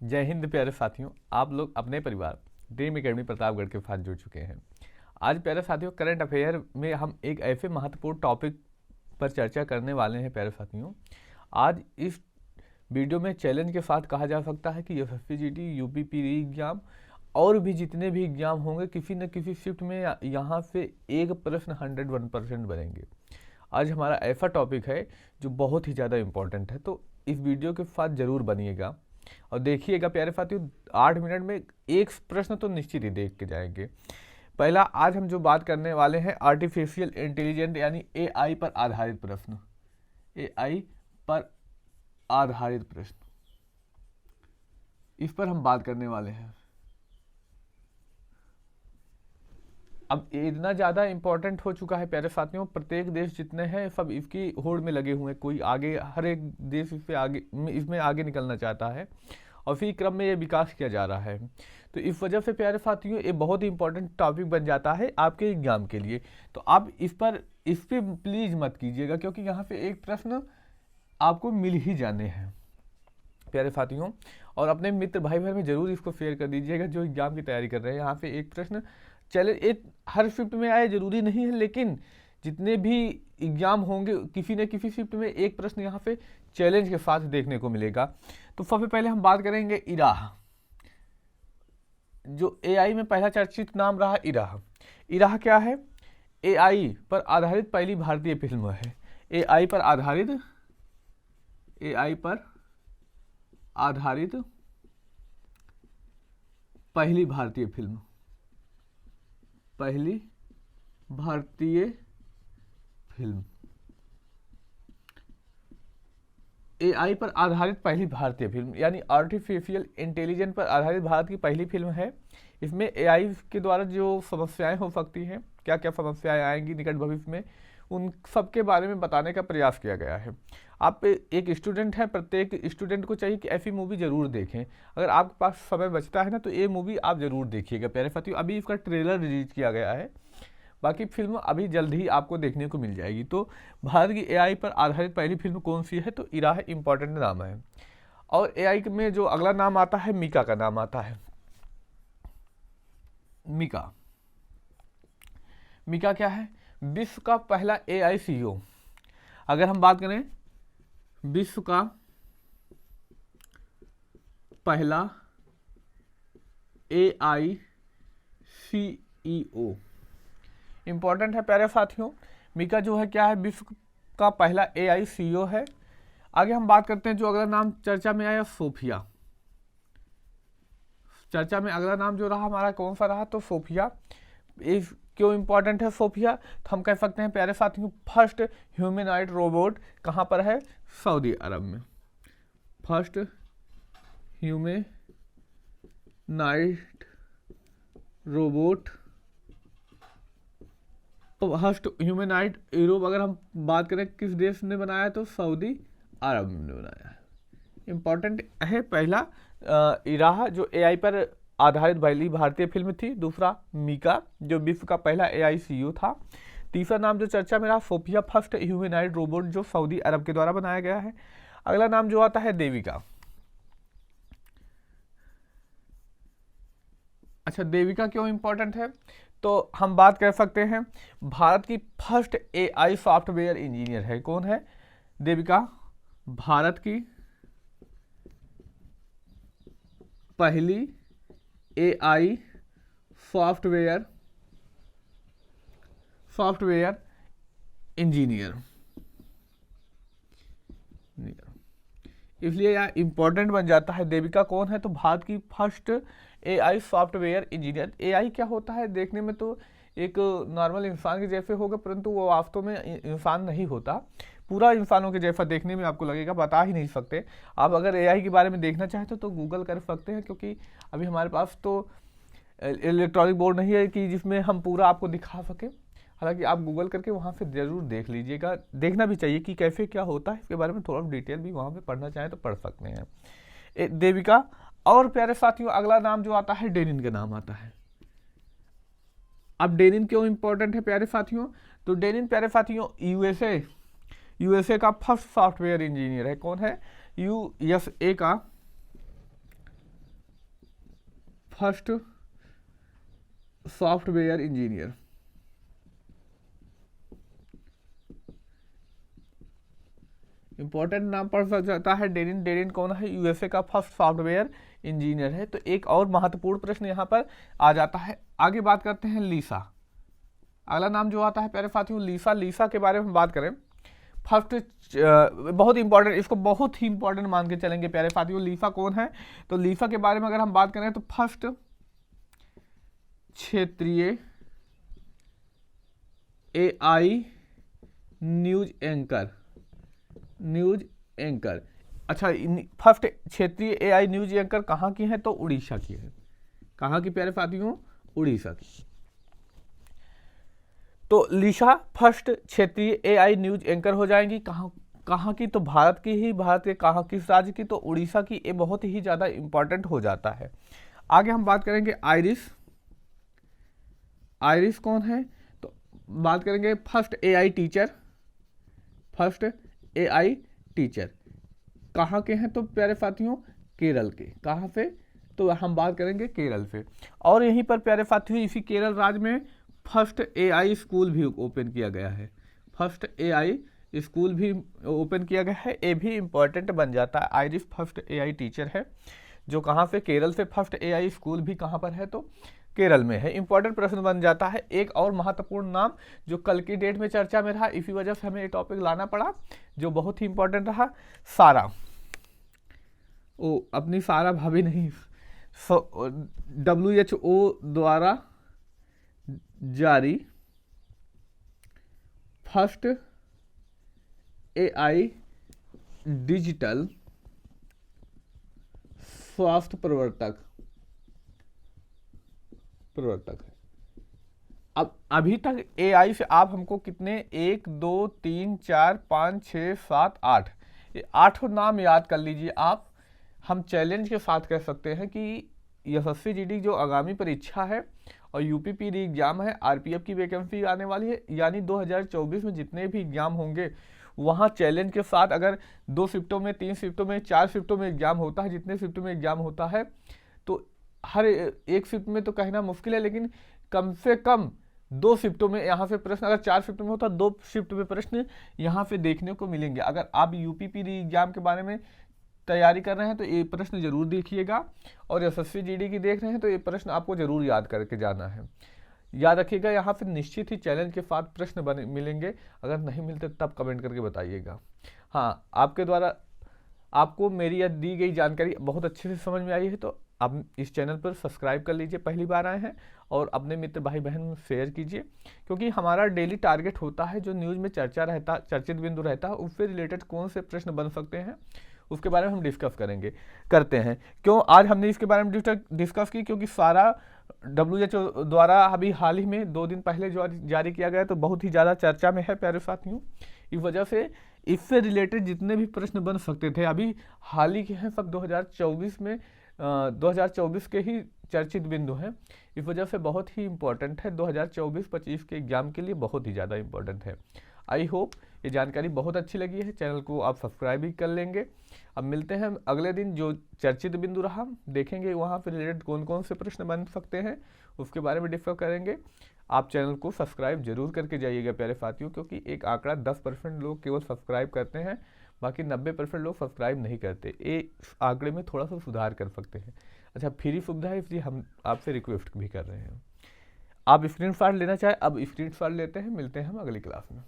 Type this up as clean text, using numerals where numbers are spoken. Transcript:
जय हिंद प्यारे साथियों, आप लोग अपने परिवार ड्रीम एकेडमी प्रतापगढ़ के साथ जुड़ चुके हैं। आज प्यारे साथियों, करंट अफेयर में हम एक ऐसे महत्वपूर्ण टॉपिक पर चर्चा करने वाले हैं। प्यारे साथियों, आज इस वीडियो में चैलेंज के साथ कहा जा सकता है कि एसएससी, यूपी री एग्जाम और भी जितने भी एग्जाम होंगे, किसी न किसी शिफ्ट में यहाँ से एक प्रश्न 101% बनेंगे। आज हमारा ऐसा टॉपिक है जो बहुत ही ज़्यादा इम्पोर्टेंट है, तो इस वीडियो के साथ ज़रूर बनिएगा और देखिएगा। प्यारे साथियों, 8 मिनट में एक प्रश्न तो निश्चित ही देख के जाएंगे। पहला आज हम जो बात करने वाले हैं, आर्टिफिशियल इंटेलिजेंस यानी एआई पर आधारित प्रश्न। एआई पर आधारित प्रश्न, इस पर हम बात करने वाले हैं। अब इतना ज़्यादा इंपॉर्टेंट हो चुका है प्यारे साथियों, प्रत्येक देश जितने हैं सब इसकी होड़ में लगे हुए हैं। कोई आगे, हर एक देश इसमें आगे निकलना चाहता है और फिर क्रम में ये विकास किया जा रहा है। तो इस वजह से प्यारे साथियों ये बहुत ही इंपॉर्टेंट टॉपिक बन जाता है आपके एग्जाम के लिए। तो आप इस पर प्लीज़ मत कीजिएगा, क्योंकि यहाँ पे एक प्रश्न आपको मिल ही जाने हैं प्यारे साथियों। और अपने मित्र भाई बहन में जरूर इसको शेयर कर दीजिएगा जो एग्जाम की तैयारी कर रहे हैं। यहाँ पे एक प्रश्न चैलेंज एक हर शिफ्ट में आए जरूरी नहीं है, लेकिन जितने भी एग्जाम होंगे किसी न किसी शिफ्ट में एक प्रश्न यहाँ पे चैलेंज के साथ देखने को मिलेगा। तो सबसे पहले हम बात करेंगे इराह, जो एआई में पहला चर्चित नाम रहा। इराह, इराह क्या है? एआई पर आधारित पहली भारतीय फिल्म है। एआई पर आधारित पहली भारतीय फिल्म, पहली भारतीय फिल्म। एआई पर आधारित पहली भारतीय फिल्म यानी आर्टिफिशियल इंटेलिजेंस पर आधारित भारत की पहली फिल्म है। इसमें एआई के द्वारा जो समस्याएं हो सकती हैं, क्या क्या समस्याएं आएंगी निकट भविष्य में, उन सब के बारे में बताने का प्रयास किया गया है। आप एक स्टूडेंट हैं, प्रत्येक स्टूडेंट को चाहिए कि ऐसी मूवी जरूर देखें। अगर आपके पास समय बचता है ना, तो ये मूवी आप जरूर देखिएगा प्यारे साथियों। अभी इसका ट्रेलर रिलीज किया गया है, बाकी फिल्म अभी जल्द ही आपको देखने को मिल जाएगी। तो भारत की एआई पर आधारित पहली फिल्म कौन सी है? तो इराह इंपॉर्टेंट नाम है। और एआई में जो अगला नाम आता है, मीका का नाम आता है। मीका, मीका क्या है? विश्व का पहला एआई सीईओ। अगर हम बात करें विश्व का पहला एआई सीईओ, इंपॉर्टेंट है प्यारे साथियों। मीका जो है क्या है? विश्व का पहला एआई सीईओ है। आगे हम बात करते हैं जो अगला नाम चर्चा में आया, सोफिया। चर्चा में अगला नाम जो रहा हमारा कौन सा रहा? तो सोफिया। इस क्यों इंपॉर्टेंट है सोफिया? तो हम कह सकते हैं प्यारे साथियों, फर्स्ट ह्यूमनॉइड रोबोट कहाँ पर है? सऊदी अरब में। First humanoid robot, first humanoid Europe अगर हम बात करें किस देश ने बनाया, तो सऊदी अरब ने बनाया है। इंपॉर्टेंट है पहला इराह जो एआई पर आधारित पहली भारतीय फिल्म थी। दूसरा मीका जो विश्व का पहला एआई सीईओ था। तीसरा नाम जो चर्चा में रहा, सोफिया, फर्स्ट ह्यूमनॉइड रोबोट जो सऊदी अरब के द्वारा बनाया गया है। अगला नाम जो आता है देविका। अच्छा, देविका क्यों इंपॉर्टेंट है? तो हम बात कर सकते हैं भारत की फर्स्ट एआई सॉफ्टवेयर इंजीनियर है। कौन है? देविका भारत की पहली एआई सॉफ्टवेयर इंजीनियर, इसलिए यह इंपॉर्टेंट बन जाता है। देविका कौन है? तो भारत की first AI software engineer. AI क्या होता है? देखने में तो एक नॉर्मल इंसान के जैसे होगा, परंतु वो वास्तव में इंसान नहीं होता। पूरा इंसानों के जैसा देखने में आपको लगेगा, बता ही नहीं सकते। आप अगर एआई के बारे में देखना चाहते तो गूगल कर सकते हैं, क्योंकि अभी हमारे पास तो इलेक्ट्रॉनिक बोर्ड नहीं है कि जिसमें हम पूरा आपको दिखा सकें। हालांकि आप गूगल करके वहाँ से ज़रूर देख लीजिएगा, देखना भी चाहिए कि कैसे क्या होता है। इसके बारे में थोड़ा डिटेल भी वहाँ पे पढ़ना चाहें तो पढ़ सकते हैं। देविका। और प्यारे साथियों, अगला नाम जो आता है डेनिन का नाम आता है। अब डेनिन क्यों इंपॉर्टेंट है प्यारे साथियों? तो डेनिन प्यारे साथियों यूएसए का फर्स्ट सॉफ्टवेयर इंजीनियर है। कौन है? यूएसए का फर्स्ट सॉफ्टवेयर इंजीनियर। इंपॉर्टेंट नाम पड़ जाता है डेनिन। डेनिन कौन है? यूएसए का फर्स्ट सॉफ्टवेयर इंजीनियर है। तो एक और महत्वपूर्ण प्रश्न यहाँ पर आ जाता है। आगे बात करते हैं लीसा। अगला नाम जो आता है प्यारे साथियों लीसा। लीसा के बारे में बात करें, फर्स्ट बहुत इंपॉर्टेंट, इसको बहुत ही इंपॉर्टेंट मान के चलेंगे प्यारे साथियों। लीसा कौन है? तो लीसा के बारे में अगर हम बात करें तो फर्स्ट क्षेत्रीय AI news anchor. News anchor, अच्छा फर्स्ट क्षेत्रीय एआई न्यूज एंकर कहाँ की है? तो उड़ीसा की है। कहाँ की प्यारे साथियों? उड़ीसा की। तो लीसा फर्स्ट क्षेत्रीय एआई न्यूज एंकर हो जाएंगी। कहाँ की? तो भारत की ही। भारत के कहाँ किस राज्य की? तो उड़ीसा की। ये बहुत ही ज़्यादा इंपॉर्टेंट हो जाता है। आगे हम बात करेंगे आइरिस। आइरिस कौन है? तो बात करेंगे first AI teacher. First AI teacher कहाँ के हैं? तो प्यारे साथियों केरल के। कहाँ से? तो हम बात करेंगे केरल से। और यहीं पर प्यारे साथियों इसी केरल राज्य में फर्स्ट एआई स्कूल भी ओपन किया गया है। फर्स्ट एआई स्कूल भी ओपन किया गया है। ये भी इंपॉर्टेंट बन जाता है। आइरिस फर्स्ट एआई टीचर है जो कहाँ से? केरल से। फर्स्ट एआई स्कूल भी कहाँ पर है? तो केरल में है। इंपॉर्टेंट प्रश्न बन जाता है। एक और महत्वपूर्ण नाम जो कल की डेट में चर्चा में रहा, इसी वजह से हमें ये टॉपिक लाना पड़ा, जो बहुत ही इंपॉर्टेंट रहा, सारा। ओ अपनी सारा भाभी नहीं, WHO द्वारा जारी फर्स्ट एआई डिजिटल स्वास्थ्य प्रवर्तक है। अब अभी तक एआई से आप हमको कितने 1 2 3 4 5 6 7 8 ये 8 नाम याद कर लीजिए आप। हम चैलेंज के साथ कह सकते हैं कि एसएससी जीडी जो आगामी परीक्षा है और यूपीपीडी एग्जाम है, आरपीएफ की वैकेंसी आने वाली है, यानी 2024 में जितने भी एग्जाम होंगे वहाँ चैलेंज के साथ अगर 2 शिफ्टों में, 3 शिफ्टों में, 4 शिफ्टों में एग्जाम होता है, जितने शिफ्टों में एग्जाम होता है, तो हर एक शिफ्ट में तो कहना मुश्किल है, लेकिन कम से कम 2 शिफ्टों में यहाँ से प्रश्न, अगर 4 शिफ्ट में होता 2 शिफ्ट में प्रश्न यहाँ से देखने को मिलेंगे। अगर आप यूपीपीडी एग्जाम के बारे में तैयारी कर रहे हैं तो ये प्रश्न जरूर देखिएगा, और एसएससी जीडी की देख रहे हैं तो ये प्रश्न आपको जरूर याद करके जाना है। याद रखिएगा, यहाँ फिर निश्चित ही चैलेंज के साथ प्रश्न बने मिलेंगे। अगर नहीं मिलते तब कमेंट करके बताइएगा। हाँ, आपके द्वारा आपको मेरी यह दी गई जानकारी बहुत अच्छे से समझ में आई है तो आप इस चैनल पर सब्सक्राइब कर लीजिए, पहली बार आए हैं, और अपने मित्र भाई बहन में शेयर कीजिए, क्योंकि हमारा डेली टारगेट होता है जो न्यूज़ में चर्चित बिंदु रहता है उससे रिलेटेड कौन से प्रश्न बन सकते हैं उसके बारे में हम डिस्कस करते हैं। क्यों आज हमने इसके बारे में डिस्कस की? क्योंकि सारा WHO द्वारा अभी हाल ही में 2 दिन पहले जो जारी किया गया तो बहुत ही ज़्यादा चर्चा में है प्यारे साथियों। इस वजह से इससे रिलेटेड जितने भी प्रश्न बन सकते थे अभी हाल ही के हैं, सब 2024 में 2024 के ही चर्चित बिंदु हैं। इस वजह से बहुत ही इंपॉर्टेंट है, 2024-25 के एग्जाम के लिए बहुत ही ज़्यादा इंपॉर्टेंट है। आई होप ये जानकारी बहुत अच्छी लगी है, चैनल को आप सब्सक्राइब भी कर लेंगे। अब मिलते हैं अगले दिन, जो चर्चित बिंदु रहा देखेंगे वहाँ पर रिलेटेड कौन कौन से प्रश्न बन सकते हैं उसके बारे में डिस्कस करेंगे। आप चैनल को सब्सक्राइब जरूर करके जाइएगा प्यारे साथियों, क्योंकि एक आंकड़ा 10% लोग केवल सब्सक्राइब करते हैं, बाकी 90% लोग सब्सक्राइब नहीं करते। ये आंकड़े में थोड़ा सा सुधार कर सकते हैं। अच्छा, फ्री सुविधा है इसलिए हम आपसे रिक्वेस्ट भी कर रहे हैं। आप स्क्रीनशॉट लेना चाहे अब स्क्रीनशॉट लेते हैं। मिलते हैं हम अगली क्लास में।